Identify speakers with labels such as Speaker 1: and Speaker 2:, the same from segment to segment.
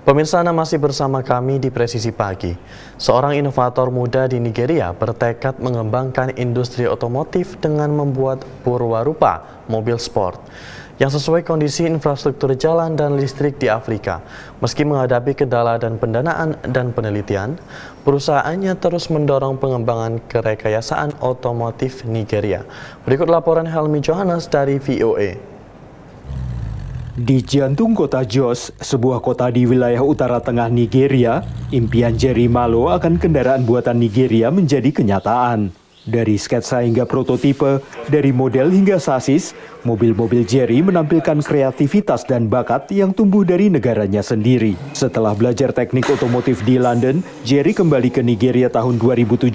Speaker 1: Pemirsa, Anda masih bersama kami di Presisi Pagi. Seorang inovator muda di Nigeria bertekad mengembangkan industri otomotif dengan membuat purwarupa mobil sport yang sesuai kondisi infrastruktur jalan dan listrik di Afrika. Meski menghadapi kendala dan pendanaan dan penelitian, perusahaannya terus mendorong pengembangan kerekayasaan otomotif Nigeria. Berikut laporan Helmi Johannes dari VOA.
Speaker 2: Di jantung kota Jos, sebuah kota di wilayah utara tengah Nigeria, impian Jerry Malo akan kendaraan buatan Nigeria menjadi kenyataan. Dari sketsa hingga prototipe, dari model hingga sasis, mobil-mobil Jerry menampilkan kreativitas dan bakat yang tumbuh dari negaranya sendiri. Setelah belajar teknik otomotif di London, Jerry kembali ke Nigeria tahun 2017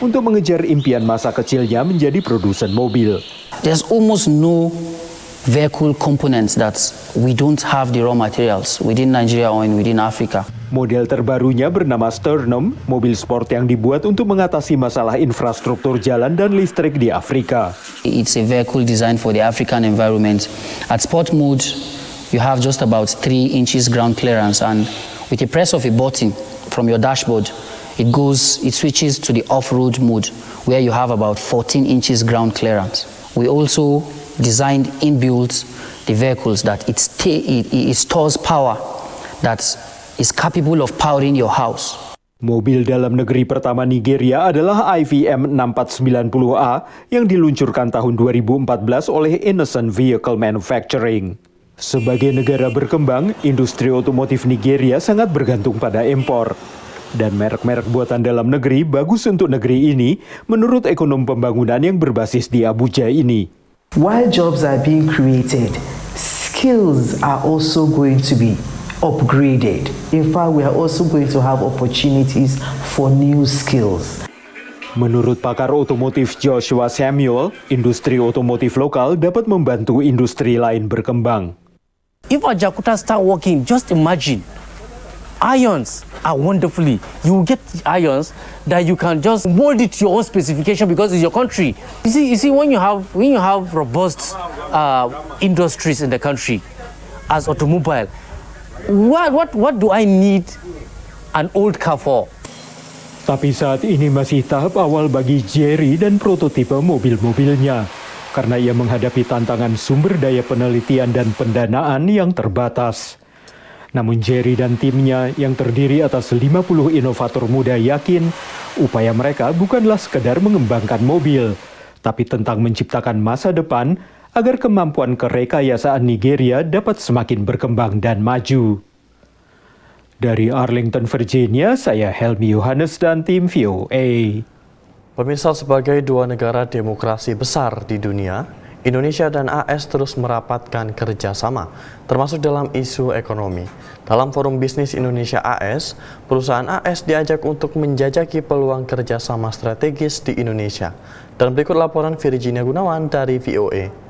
Speaker 2: untuk mengejar impian masa kecilnya menjadi produsen mobil.
Speaker 3: There's almost no vehicle components that we don't have the raw materials within Nigeria or within Africa.
Speaker 2: Model terbarunya bernama Sternum, mobil sport yang dibuat untuk mengatasi masalah infrastruktur jalan dan listrik di Afrika.
Speaker 3: It's a vehicle designed for the African environment. At sport mode, you have just about 3 inches ground clearance, and with the press of a button from your dashboard, it switches to the off-road mode where you have about 14 inches ground clearance. We also designed inbuilt the vehicles that it stores power that is capable of powering your house.
Speaker 2: Mobil dalam negeri pertama Nigeria adalah IVM 6490A yang diluncurkan tahun 2014 oleh Innocent Vehicle Manufacturing. Sebagai negara berkembang, industri otomotif Nigeria sangat bergantung pada impor. Dan merek-merek buatan dalam negeri bagus untuk negeri ini menurut ekonom pembangunan yang berbasis di Abuja ini.
Speaker 4: While jobs are being created, skills are also going to be upgraded. In fact, we are also going to have opportunities for new skills.
Speaker 2: Menurut pakar otomotif Joshua Samuel, industri otomotif lokal dapat membantu industri lain berkembang.
Speaker 5: If Ajaokuta start working, just imagine. Irons are wonderfully. You will get irons that you can just mold it to your own specification because it's your country. You see, when you have robust industries in the country, as automobile, what do I need an old car for?
Speaker 2: Tapi saat ini masih tahap awal bagi Jerry dan prototipe mobil-mobilnya, karena ia menghadapi tantangan sumber daya penelitian dan pendanaan yang terbatas. Namun Jerry dan timnya yang terdiri atas 50 inovator muda yakin upaya mereka bukanlah sekedar mengembangkan mobil, tapi tentang menciptakan masa depan agar kemampuan kerekayasaan Nigeria dapat semakin berkembang dan maju. Dari Arlington, Virginia, saya Helmi Johannes dan tim VOA.
Speaker 1: Pemirsa, sebagai dua negara demokrasi besar di dunia, Indonesia dan AS terus merapatkan kerjasama, termasuk dalam isu ekonomi. Dalam Forum Bisnis Indonesia AS, perusahaan AS diajak untuk menjajaki peluang kerjasama strategis di Indonesia. Dan berikut laporan Virginia Gunawan dari VOA.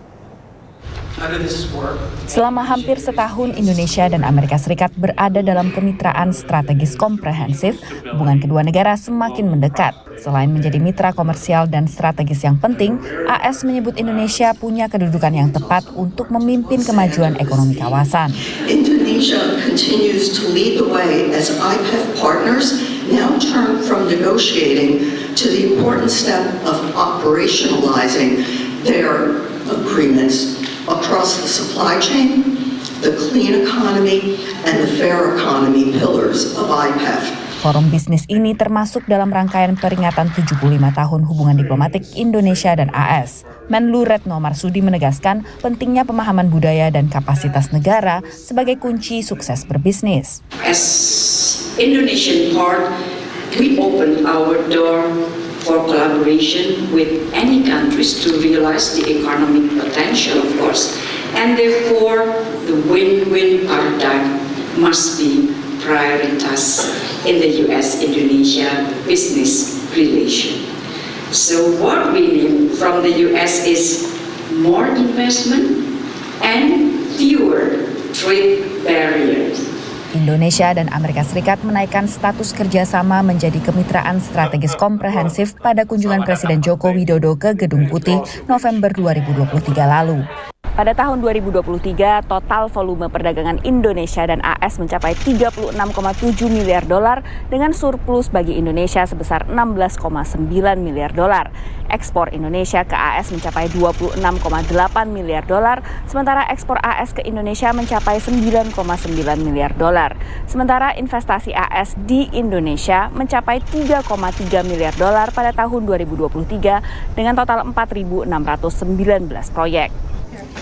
Speaker 6: Selama hampir setahun, Indonesia dan Amerika Serikat berada dalam kemitraan strategis komprehensif. Hubungan kedua negara semakin mendekat. Selain menjadi mitra komersial dan strategis yang penting, AS menyebut Indonesia punya kedudukan yang tepat untuk memimpin kemajuan ekonomi kawasan.
Speaker 7: Indonesia continues to lead the way as IPEF partners now turn from negotiating to the important step of operationalizing their agreements across the supply chain, the clean economy, and the fair economy pillars of IPEF.
Speaker 6: Forum bisnis ini termasuk dalam rangkaian peringatan 75 tahun hubungan diplomatik Indonesia dan AS. Menlu Retno Marsudi menegaskan pentingnya pemahaman budaya dan kapasitas negara sebagai kunci sukses berbisnis.
Speaker 8: As Indonesian part, we open our door for collaboration with any countries to realize the economic potential, of course, and therefore the win-win paradigm must be prioritas in the US-Indonesia business relation. So what we need from the US is more investment and fewer trade barriers.
Speaker 6: Indonesia dan Amerika Serikat menaikkan status kerjasama menjadi kemitraan strategis komprehensif pada kunjungan Presiden Joko Widodo ke Gedung Putih November 2023 lalu. Pada tahun 2023, total volume perdagangan Indonesia dan AS mencapai 36,7 miliar dolar dengan surplus bagi Indonesia sebesar 16,9 miliar dolar. Ekspor Indonesia ke AS mencapai 26,8 miliar dolar, sementara ekspor AS ke Indonesia mencapai 9,9 miliar dolar. Sementara investasi AS di Indonesia mencapai 3,3 miliar dolar pada tahun 2023 dengan total 4.619 proyek.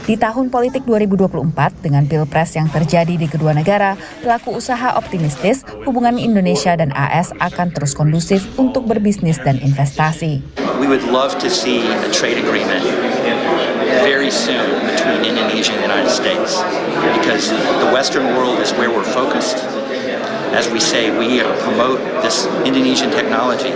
Speaker 6: Di tahun politik 2024, dengan pilpres yang terjadi di kedua negara, pelaku usaha optimistis hubungan Indonesia dan AS akan terus kondusif untuk berbisnis dan investasi.
Speaker 9: We would love to see a trade agreement very soon between Indonesia and the United States because the Western world is where we're focused. As we say, we promote this Indonesian technology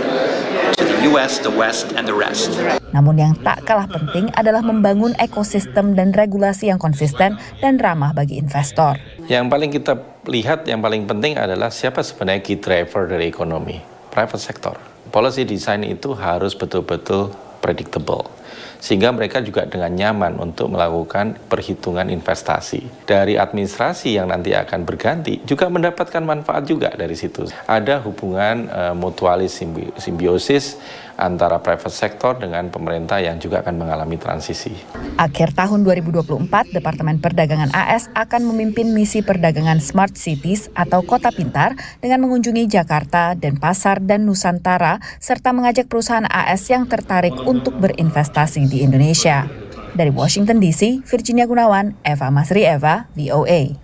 Speaker 9: to the US, the West, and the rest.
Speaker 6: Namun yang tak kalah penting adalah membangun ekosistem dan regulasi yang konsisten dan ramah bagi investor.
Speaker 10: Yang paling kita lihat, yang paling penting adalah siapa sebenarnya key driver dari ekonomi, private sector. Policy design itu harus betul-betul predictable, sehingga mereka juga dengan nyaman untuk melakukan perhitungan investasi. Dari administrasi yang nanti akan berganti juga mendapatkan manfaat juga dari situ. Ada hubungan mutualis simbiosis antara private sector dengan pemerintah yang juga akan mengalami transisi.
Speaker 6: Akhir tahun 2024, Departemen Perdagangan AS akan memimpin misi perdagangan Smart Cities atau Kota Pintar dengan mengunjungi Jakarta, Denpasar, dan Nusantara, serta mengajak perusahaan AS yang tertarik untuk berinvestasi di Indonesia. Dari Washington DC, Virginia Gunawan, Eva Masri Eva, VOA.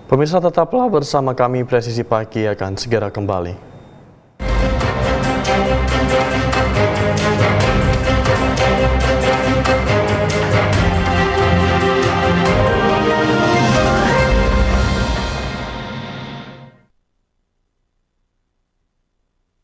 Speaker 1: Pemirsa, tetaplah bersama kami, Presisi Pagi akan segera kembali.